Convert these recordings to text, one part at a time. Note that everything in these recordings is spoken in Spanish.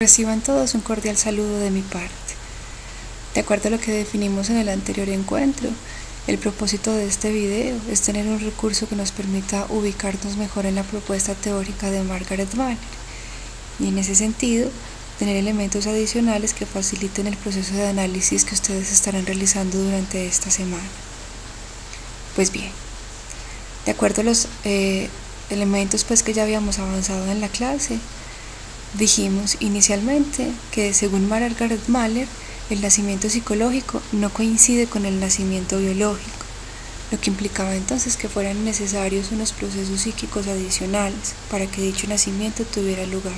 Reciban todos un cordial saludo de mi parte. De acuerdo a lo que definimos en el anterior encuentro, el propósito de este video es tener un recurso que nos permita ubicarnos mejor en la propuesta teórica de Margaret Mahler y en ese sentido tener elementos adicionales que faciliten el proceso de análisis que ustedes estarán realizando durante esta semana. Pues bien, de acuerdo a los elementos que ya habíamos avanzado en la clase, dijimos inicialmente que según Margaret Mahler, el nacimiento psicológico no coincide con el nacimiento biológico, lo que implicaba entonces que fueran necesarios unos procesos psíquicos adicionales para que dicho nacimiento tuviera lugar.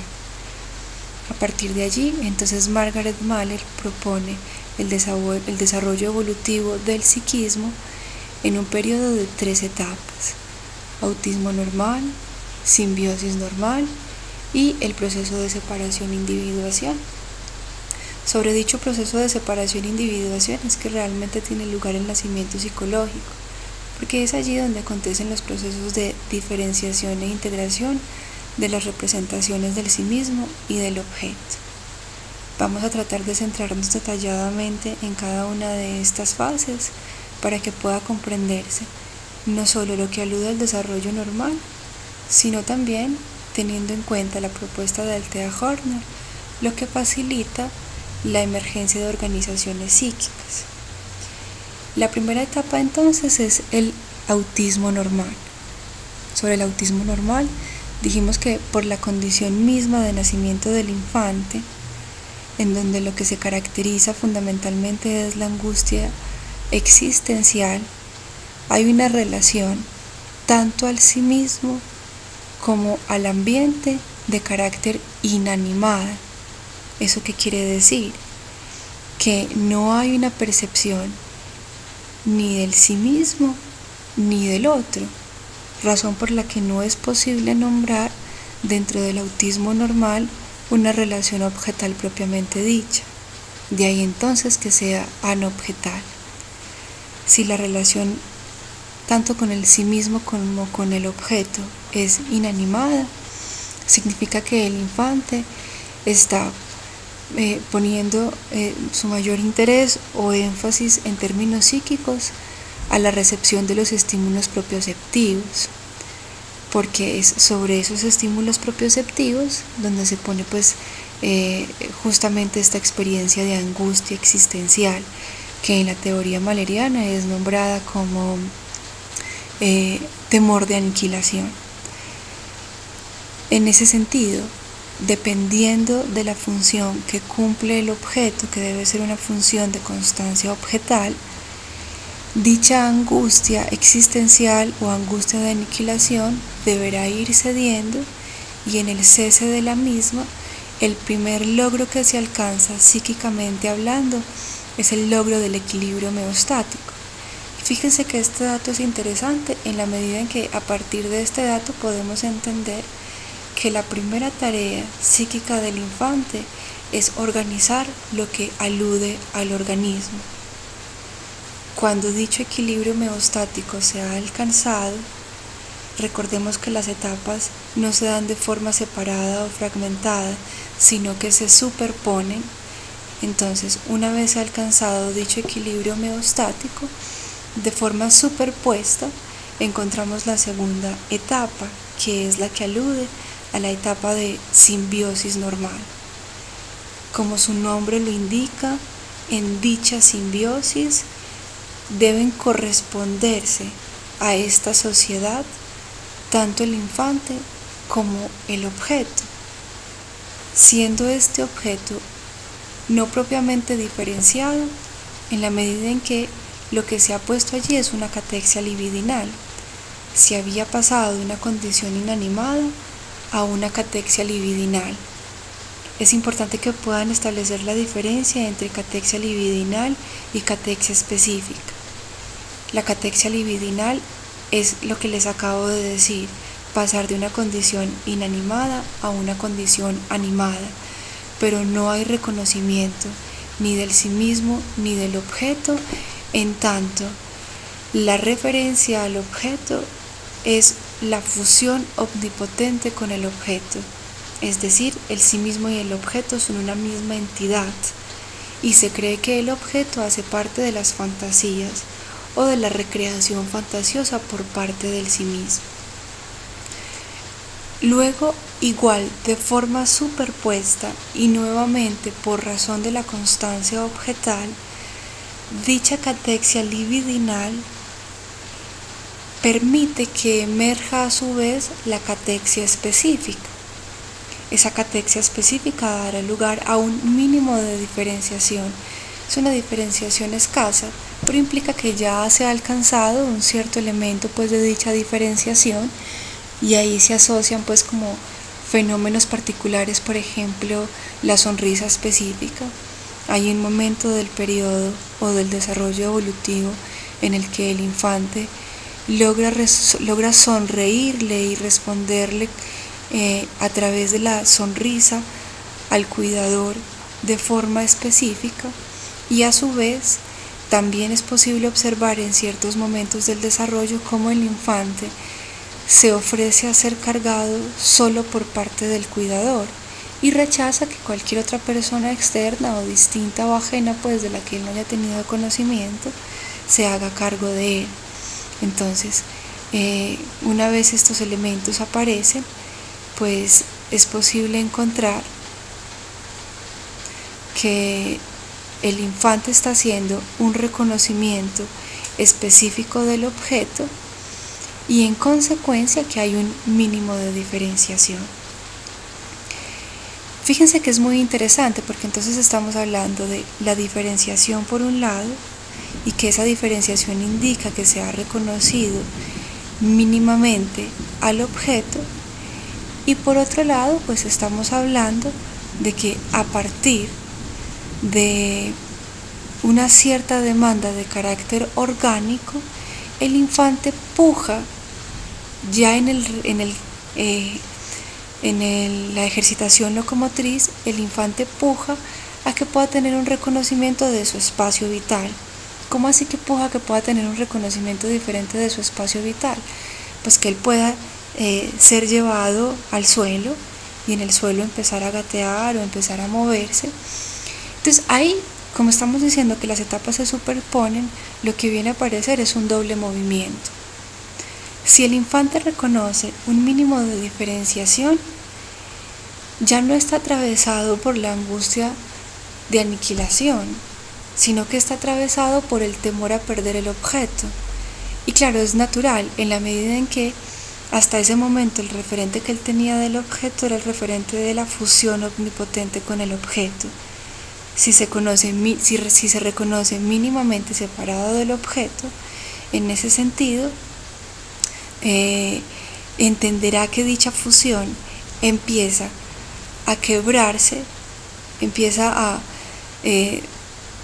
A partir de allí, entonces Margaret Mahler propone el desarrollo evolutivo del psiquismo en un periodo de 3 etapas: autismo normal, simbiosis normal y el proceso de separación-individuación. Sobre dicho proceso de separación-individuación es que realmente tiene lugar el nacimiento psicológico, porque es allí donde acontecen los procesos de diferenciación e integración de las representaciones del sí mismo y del objeto. Vamos a tratar de centrarnos detalladamente en cada una de estas fases para que pueda comprenderse no solo lo que alude al desarrollo normal, sino también teniendo en cuenta la propuesta de Althea Horner, lo que facilita la emergencia de organizaciones psíquicas. La primera etapa entonces es el autismo normal. Sobre el autismo normal, dijimos que por la condición misma de nacimiento del infante, en donde lo que se caracteriza fundamentalmente es la angustia existencial, hay una relación tanto al sí mismo como al ambiente de carácter inanimada. ¿Eso qué quiere decir? Que no hay una percepción ni del sí mismo ni del otro, razón por la que no es posible nombrar dentro del autismo normal una relación objetal propiamente dicha. De ahí entonces que sea anobjetal. Si la relación tanto con el sí mismo como con el objeto es inanimada, significa que el infante está poniendo su mayor interés o énfasis en términos psíquicos a la recepción de los estímulos propioceptivos, porque es sobre esos estímulos propioceptivos donde se pone justamente esta experiencia de angustia existencial que en la teoría mahleriana es nombrada como temor de aniquilación. En ese sentido, dependiendo de la función que cumple el objeto, que debe ser una función de constancia objetal, dicha angustia existencial o angustia de aniquilación deberá ir cediendo y en el cese de la misma, el primer logro que se alcanza psíquicamente hablando es el logro del equilibrio homeostático. Fíjense que este dato es interesante en la medida en que a partir de este dato podemos entender que la primera tarea psíquica del infante es organizar lo que alude al organismo. Cuando dicho equilibrio homeostático se ha alcanzado, recordemos que las etapas no se dan de forma separada o fragmentada, sino que se superponen. Entonces, una vez alcanzado dicho equilibrio homeostático, de forma superpuesta, encontramos la segunda etapa, que es la que alude a la etapa de simbiosis normal. Como su nombre lo indica, en dicha simbiosis deben corresponderse a esta sociedad tanto el infante como el objeto, siendo este objeto no propiamente diferenciado en la medida en que lo que se ha puesto allí es una catexia libidinal. Se había pasado de una condición inanimada a una catexia libidinal. Es importante que puedan establecer la diferencia entre catexia libidinal y catexia específica. La catexia libidinal es lo que les acabo de decir, pasar de una condición inanimada a una condición animada, pero no hay reconocimiento ni del sí mismo ni del objeto, en tanto la referencia al objeto es la fusión omnipotente con el objeto. es decir, el sí mismo y el objeto son una misma entidad, y se cree que el objeto hace parte de las fantasías o de la recreación fantasiosa por parte del sí mismo. Luego, igual, de forma superpuesta y nuevamente por razón de la constancia objetal, dicha catexia libidinal permite que emerja a su vez la catexia específica. Esa catexia específica dará lugar a un mínimo de diferenciación. Es una diferenciación escasa, pero implica que ya se ha alcanzado un cierto elemento pues de dicha diferenciación, y ahí se asocian pues como fenómenos particulares, por ejemplo, la sonrisa específica. Hay un momento del periodo o del desarrollo evolutivo en el que el infante logra sonreírle y responderle a través de la sonrisa al cuidador de forma específica, y a su vez también es posible observar en ciertos momentos del desarrollo cómo el infante se ofrece a ser cargado solo por parte del cuidador y rechaza que cualquier otra persona externa o distinta o ajena pues de la que él no haya tenido conocimiento se haga cargo de él. Entonces, una vez estos elementos aparecen, pues es posible encontrar que el infante está haciendo un reconocimiento específico del objeto, y en consecuencia que hay un mínimo de diferenciación. Fíjense que es muy interesante porque entonces estamos hablando de la diferenciación por un lado, y que esa diferenciación indica que se ha reconocido mínimamente al objeto, y por otro lado pues estamos hablando de que a partir de una cierta demanda de carácter orgánico, el infante puja ya la ejercitación locomotriz, el infante puja a que pueda tener un reconocimiento de su espacio vital. ¿Cómo así que puja a que pueda tener un reconocimiento diferente de su espacio vital? Pues que él pueda ser llevado al suelo y en el suelo empezar a gatear o empezar a moverse. Entonces ahí, como estamos diciendo que las etapas se superponen, lo que viene a aparecer es un doble movimiento. Si el infante reconoce un mínimo de diferenciación, ya no está atravesado por la angustia de aniquilación, sino que está atravesado por el temor a perder el objeto. Y claro, es natural en la medida en que hasta ese momento el referente que él tenía del objeto era el referente de la fusión omnipotente con el objeto. Si se reconoce mínimamente separado del objeto, en ese sentido, entenderá que dicha fusión empieza a quebrarse, empieza a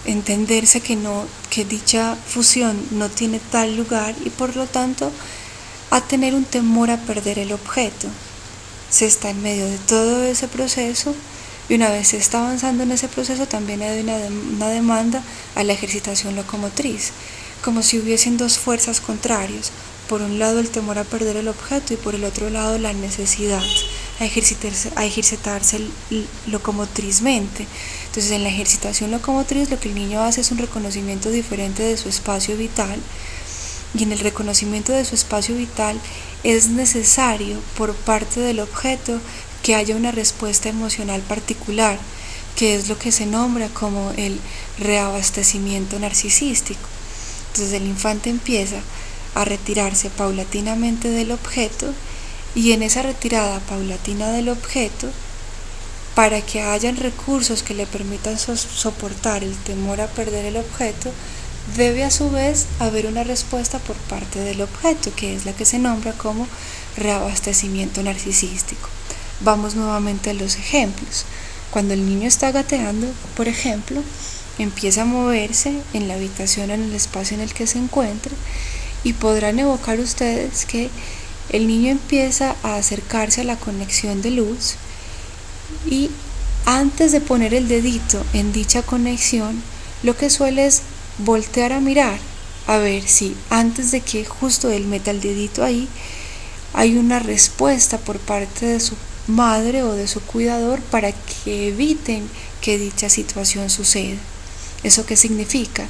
entenderse que dicha fusión no tiene tal lugar, y por lo tanto a tener un temor a perder el objeto. Se está en medio de todo ese proceso, y una vez se está avanzando en ese proceso también hay una demanda a la ejercitación locomotriz, como si hubiesen dos fuerzas contrarias: por un lado el temor a perder el objeto y por el otro lado la necesidad a ejercitarse locomotrizmente. Entonces en la ejercitación locomotriz lo que el niño hace es un reconocimiento diferente de su espacio vital, y en el reconocimiento de su espacio vital es necesario por parte del objeto que haya una respuesta emocional particular, que es lo que se nombra como el reabastecimiento narcisístico. Entonces el infante empieza a retirarse paulatinamente del objeto, y en esa retirada paulatina del objeto, para que hayan recursos que le permitan soportar el temor a perder el objeto, debe a su vez haber una respuesta por parte del objeto, que es la que se nombra como reabastecimiento narcisístico. Vamos nuevamente a los ejemplos. Cuando el niño está gateando, por ejemplo, empieza a moverse en la habitación, en el espacio en el que se encuentra, y podrán evocar ustedes que el niño empieza a acercarse a la conexión de luz, y antes de poner el dedito en dicha conexión, lo que suele es voltear a mirar a ver si antes de que justo él meta el dedito ahí hay una respuesta por parte madre o de su cuidador para que eviten que dicha situación suceda. ¿Eso qué significa?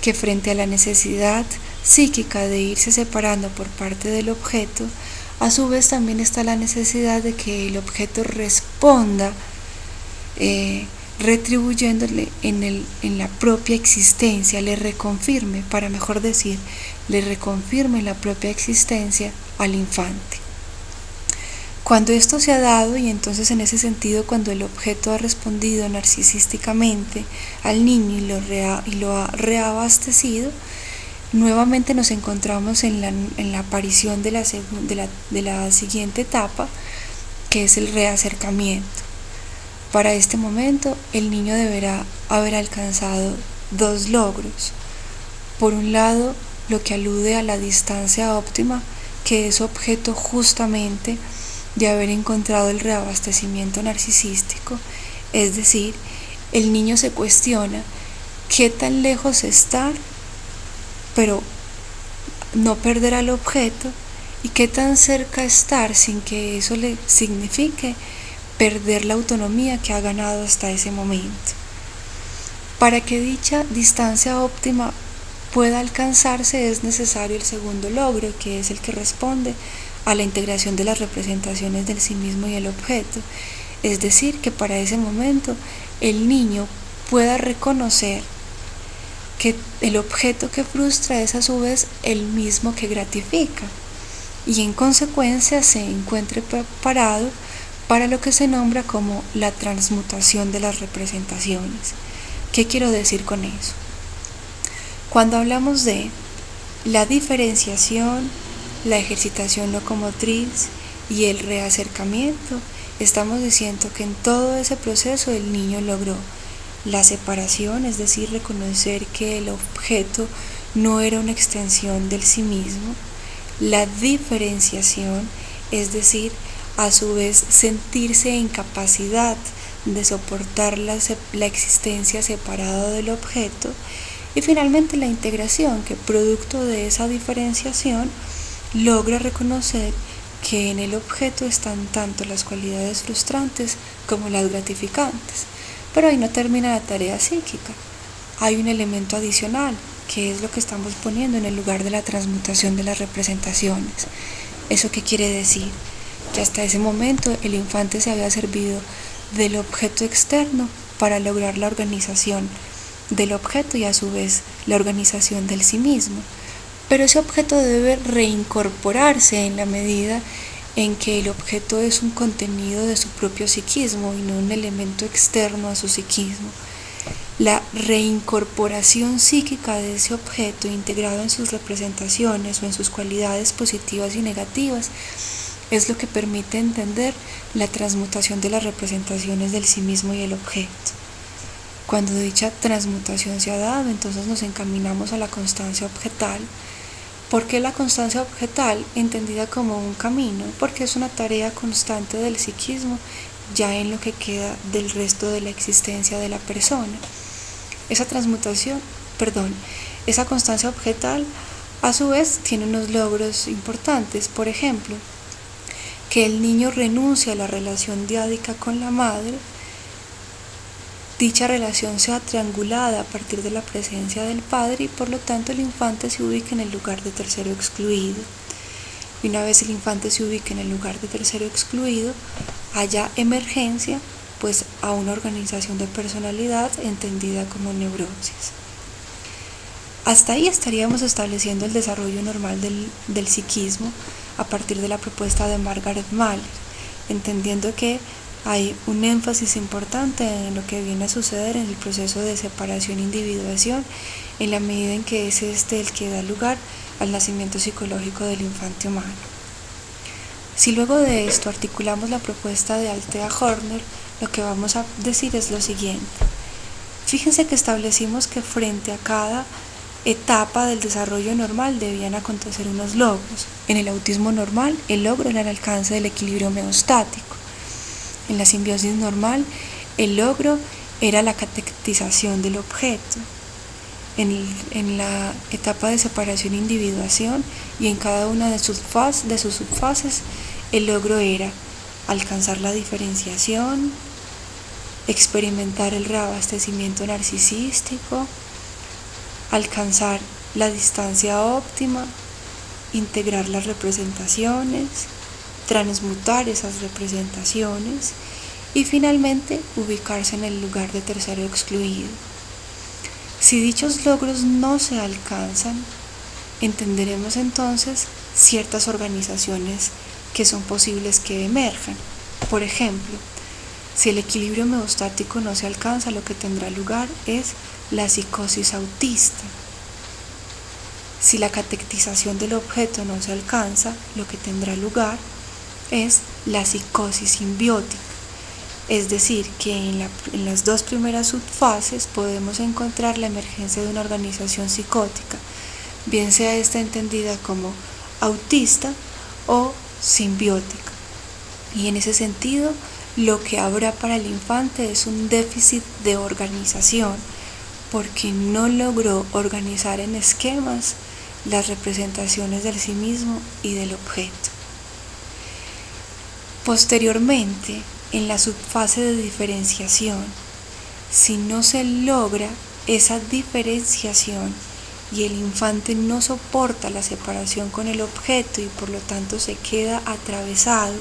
Que frente a la necesidad psíquica de irse separando por parte del objeto, a su vez también está la necesidad de que el objeto responda retribuyéndole en la propia existencia, le reconfirme, para mejor decir, le reconfirme la propia existencia al infante. Cuando esto se ha dado, y entonces en ese sentido cuando el objeto ha respondido narcisísticamente al niño y lo ha reabastecido, nuevamente nos encontramos en la aparición de la siguiente etapa, que es el reacercamiento. Para este momento, el niño deberá haber alcanzado dos logros. Por un lado, lo que alude a la distancia óptima, que es objeto justamente de haber encontrado el reabastecimiento narcisístico, es decir, el niño se cuestiona qué tan lejos estar, pero no perder al objeto, y qué tan cerca estar sin que eso le signifique perder la autonomía que ha ganado hasta ese momento. Para que dicha distancia óptima pueda alcanzarse es necesario el segundo logro, que es el que responde a la integración de las representaciones del sí mismo y el objeto, es decir, que para ese momento el niño pueda reconocer que el objeto que frustra es a su vez el mismo que gratifica, y en consecuencia se encuentre preparado para lo que se nombra como la transmutación de las representaciones. ¿Qué quiero decir con eso? Cuando hablamos de la diferenciación, la ejercitación locomotriz y el reacercamiento, estamos diciendo que en todo ese proceso el niño logró la separación, es decir, reconocer que el objeto no era una extensión del sí mismo, la diferenciación, es decir, a su vez sentirse en capacidad de soportar la existencia separada del objeto, y finalmente la integración, que producto de esa diferenciación logra reconocer que en el objeto están tanto las cualidades frustrantes como las gratificantes. Pero ahí no termina la tarea psíquica, hay un elemento adicional, que es lo que estamos poniendo en el lugar de la transmutación de las representaciones. ¿Eso qué quiere decir? Que hasta ese momento el infante se había servido del objeto externo para lograr la organización del objeto y a su vez la organización del sí mismo, pero ese objeto debe reincorporarse en la medida en que el objeto es un contenido de su propio psiquismo y no un elemento externo a su psiquismo. La reincorporación psíquica de ese objeto integrado en sus representaciones o en sus cualidades positivas y negativas es lo que permite entender la transmutación de las representaciones del sí mismo y el objeto. Cuando dicha transmutación se ha dado, entonces nos encaminamos a la constancia objetal. ¿Por qué la constancia objetal? Entendida como un camino, porque es una tarea constante del psiquismo ya en lo que queda del resto de la existencia de la persona. Esa constancia objetal a su vez tiene unos logros importantes, por ejemplo, que el niño renuncia a la relación diádica con la madre, dicha relación sea triangulada a partir de la presencia del padre y por lo tanto el infante se ubica en el lugar de tercero excluido. Y una vez el infante se ubica en el lugar de tercero excluido, haya emergencia pues a una organización de personalidad entendida como neurosis. Hasta ahí estaríamos estableciendo el desarrollo normal del psiquismo a partir de la propuesta de Margaret Mahler, entendiendo que hay un énfasis importante en lo que viene a suceder en el proceso de separación e individuación, en la medida en que es el que da lugar al nacimiento psicológico del infante humano. Si luego de esto articulamos la propuesta de Althea Horner, lo que vamos a decir es lo siguiente. Fíjense que establecimos que frente a cada etapa del desarrollo normal debían acontecer unos logros. En el autismo normal, el logro era el alcance del equilibrio homeostático. En la simbiosis normal, el logro era la catetización del objeto. En la etapa de separación e individuación y en cada una de sus subfases, el logro era alcanzar la diferenciación, experimentar el reabastecimiento narcisístico, alcanzar la distancia óptima, integrar las representaciones, transmutar esas representaciones y finalmente ubicarse en el lugar de tercero excluido. Si dichos logros no se alcanzan, entenderemos entonces ciertas organizaciones que son posibles que emerjan. Por ejemplo, si el equilibrio homeostático no se alcanza, lo que tendrá lugar es la psicosis autista. Si la catectización del objeto no se alcanza, lo que tendrá lugar es la psicosis simbiótica. Es decir, que en las dos primeras subfases podemos encontrar la emergencia de una organización psicótica, bien sea esta entendida como autista o simbiótica. Y en ese sentido, lo que habrá para el infante es un déficit de organización, porque no logró organizar en esquemas las representaciones del sí mismo y del objeto. Posteriormente, en la subfase de diferenciación, si no se logra esa diferenciación y el infante no soporta la separación con el objeto y por lo tanto se queda atravesado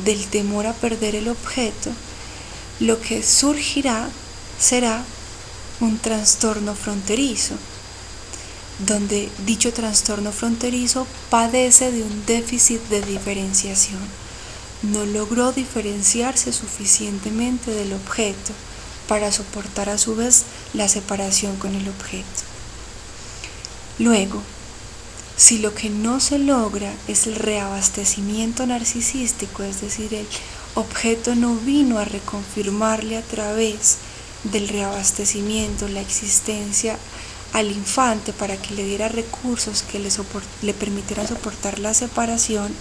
del temor a perder el objeto, lo que surgirá será un trastorno fronterizo, donde dicho trastorno fronterizo padece de un déficit de diferenciación. No logró diferenciarse suficientemente del objeto para soportar a su vez la separación con el objeto. Luego, si lo que no se logra es el reabastecimiento narcisístico, es decir, el objeto no vino a reconfirmarle a través del reabastecimiento la existencia al infante para que le diera recursos que le permitieran soportar la separación,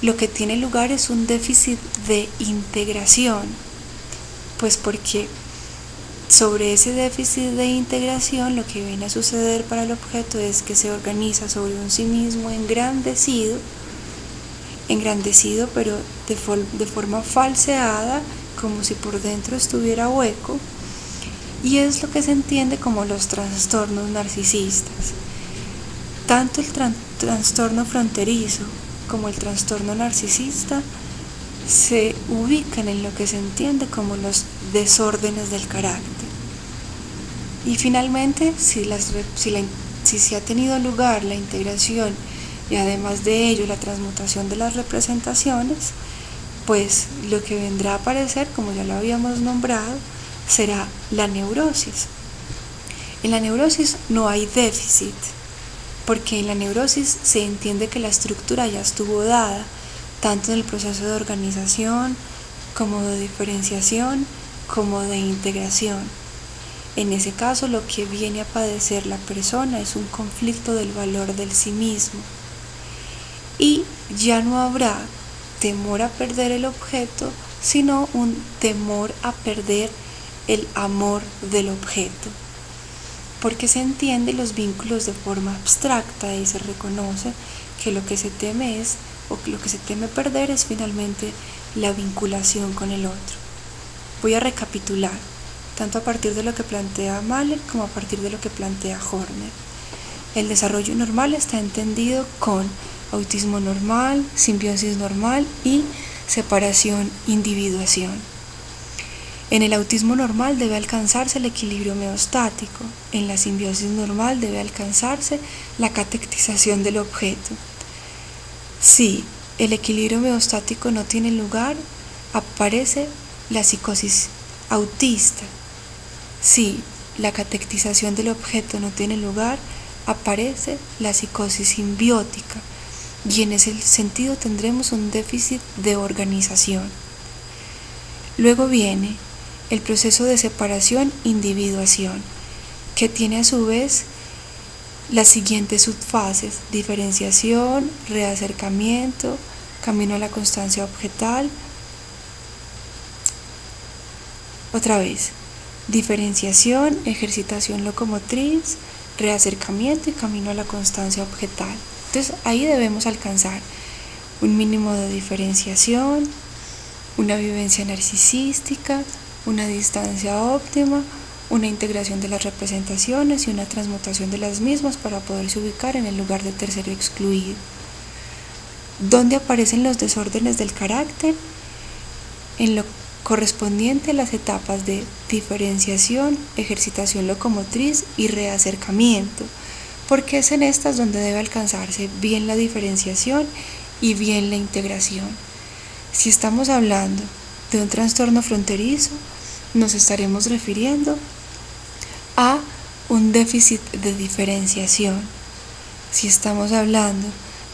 lo que tiene lugar es un déficit de integración, pues porque sobre ese déficit de integración lo que viene a suceder para el objeto es que se organiza sobre un sí mismo engrandecido pero de forma falseada, como si por dentro estuviera hueco, y es lo que se entiende como los trastornos narcisistas. Tanto el trastorno fronterizo como el trastorno narcisista se ubican en lo que se entiende como los desórdenes del carácter. Y finalmente, si se ha tenido lugar la integración y además de ello la transmutación de las representaciones, pues lo que vendrá a aparecer, como ya lo habíamos nombrado, será la neurosis. En la neurosis no hay déficit, porque en la neurosis se entiende que la estructura ya estuvo dada, tanto en el proceso de organización, como de diferenciación, como de integración. En ese caso, lo que viene a padecer la persona es un conflicto del valor del sí mismo. Y ya no habrá temor a perder el objeto, sino un temor a perder el amor del objeto, porque se entiende los vínculos de forma abstracta y se reconoce que lo que se teme lo que se teme perder es finalmente la vinculación con el otro. Voy a recapitular, tanto a partir de lo que plantea Mahler como a partir de lo que plantea Horner. El desarrollo normal está entendido con autismo normal, simbiosis normal y separación-individuación. En el autismo normal debe alcanzarse el equilibrio homeostático, en la simbiosis normal debe alcanzarse la catectización del objeto. Si el equilibrio homeostático no tiene lugar, aparece la psicosis autista. Si la catectización del objeto no tiene lugar, aparece la psicosis simbiótica, y en ese sentido tendremos un déficit de organización. Luego viene el proceso de separación-individuación, que tiene a su vez las siguientes subfases: diferenciación, reacercamiento, camino a la constancia objetal. Otra vez, diferenciación, ejercitación locomotriz, reacercamiento y camino a la constancia objetal. Entonces ahí debemos alcanzar un mínimo de diferenciación, una vivencia narcisística, una distancia óptima, una integración de las representaciones y una transmutación de las mismas para poderse ubicar en el lugar de tercero excluido. ¿Dónde aparecen los desórdenes del carácter? En lo correspondiente a las etapas de diferenciación, ejercitación locomotriz y reacercamiento, porque es en estas donde debe alcanzarse bien la diferenciación y bien la integración. Si estamos hablando de un trastorno fronterizo, nos estaremos refiriendo a un déficit de diferenciación. Si estamos hablando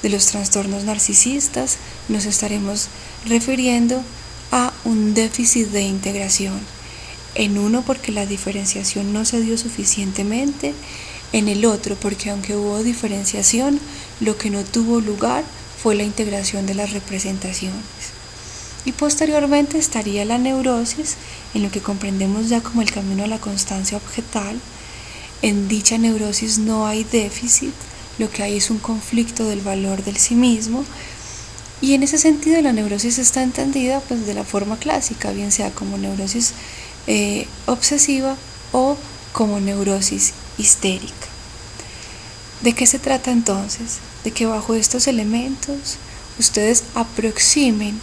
de los trastornos narcisistas, nos estaremos refiriendo a un déficit de integración. En uno porque la diferenciación no se dio suficientemente, en el otro porque aunque hubo diferenciación, lo que no tuvo lugar fue la integración de las representaciones. Y posteriormente estaría la neurosis, en lo que comprendemos ya como el camino a la constancia objetal. En dicha neurosis no hay déficit, lo que hay es un conflicto del valor del sí mismo, y en ese sentido la neurosis está entendida pues de la forma clásica, bien sea como neurosis obsesiva o como neurosis histérica. ¿De qué se trata entonces? De que bajo estos elementos ustedes aproximen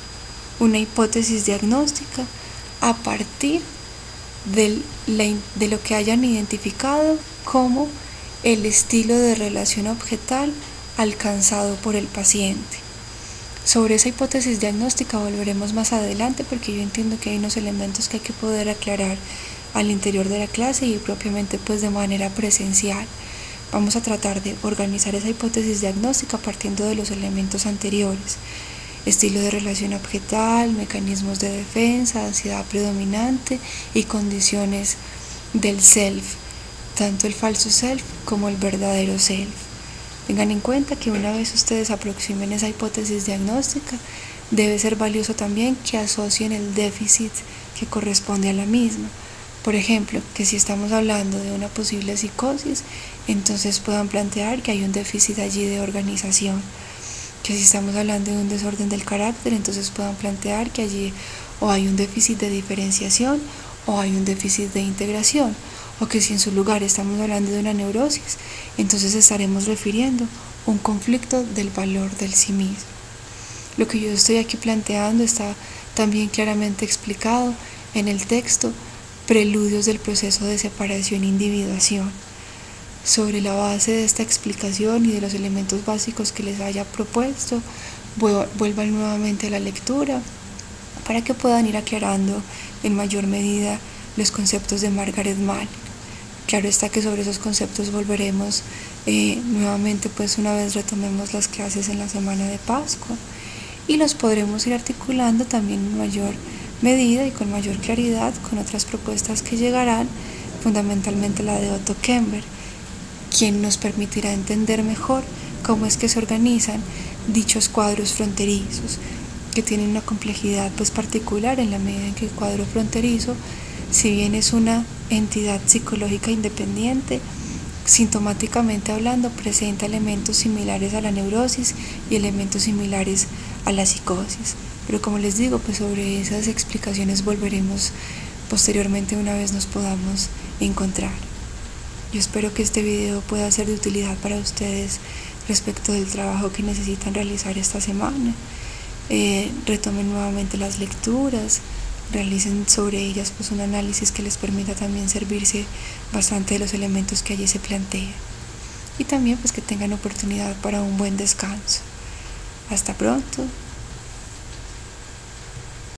una hipótesis diagnóstica a partir de lo que hayan identificado como el estilo de relación objetal alcanzado por el paciente. Sobre esa hipótesis diagnóstica volveremos más adelante porque yo entiendo que hay unos elementos que hay que poder aclarar al interior de la clase y propiamente pues de manera presencial. Vamos a tratar de organizar esa hipótesis diagnóstica partiendo de los elementos anteriores: estilo de relación objetal, mecanismos de defensa, ansiedad predominante y condiciones del self, tanto el falso self como el verdadero self. Tengan en cuenta que una vez ustedes aproximen esa hipótesis diagnóstica, debe ser valioso también que asocien el déficit que corresponde a la misma. Por ejemplo, que si estamos hablando de una posible psicosis, entonces puedan plantear que hay un déficit allí de organización. Que si estamos hablando de un desorden del carácter, entonces puedan plantear que allí o hay un déficit de diferenciación o hay un déficit de integración, o que si en su lugar estamos hablando de una neurosis, entonces estaremos refiriendo un conflicto del valor del sí mismo. Lo que yo estoy aquí planteando está también claramente explicado en el texto Preludios del proceso de separación e individuación. Sobre la base de esta explicación y de los elementos básicos que les haya propuesto, vuelvan nuevamente a la lectura para que puedan ir aclarando en mayor medida los conceptos de Margaret Mann. Claro está que sobre esos conceptos volveremos nuevamente pues una vez retomemos las clases en la semana de Pascua, y los podremos ir articulando también en mayor medida y con mayor claridad con otras propuestas que llegarán, fundamentalmente la de Otto Kemper, quien nos permitirá entender mejor cómo es que se organizan dichos cuadros fronterizos, que tienen una complejidad pues particular en la medida en que el cuadro fronterizo, si bien es una entidad psicológica independiente, sintomáticamente hablando presenta elementos similares a la neurosis y elementos similares a la psicosis. Pero como les digo, pues sobre esas explicaciones volveremos posteriormente una vez nos podamos encontrar. Yo espero que este video pueda ser de utilidad para ustedes respecto del trabajo que necesitan realizar esta semana. Retomen nuevamente las lecturas, realicen sobre ellas pues un análisis que les permita también servirse bastante de los elementos que allí se plantean, y también pues que tengan oportunidad para un buen descanso. Hasta pronto.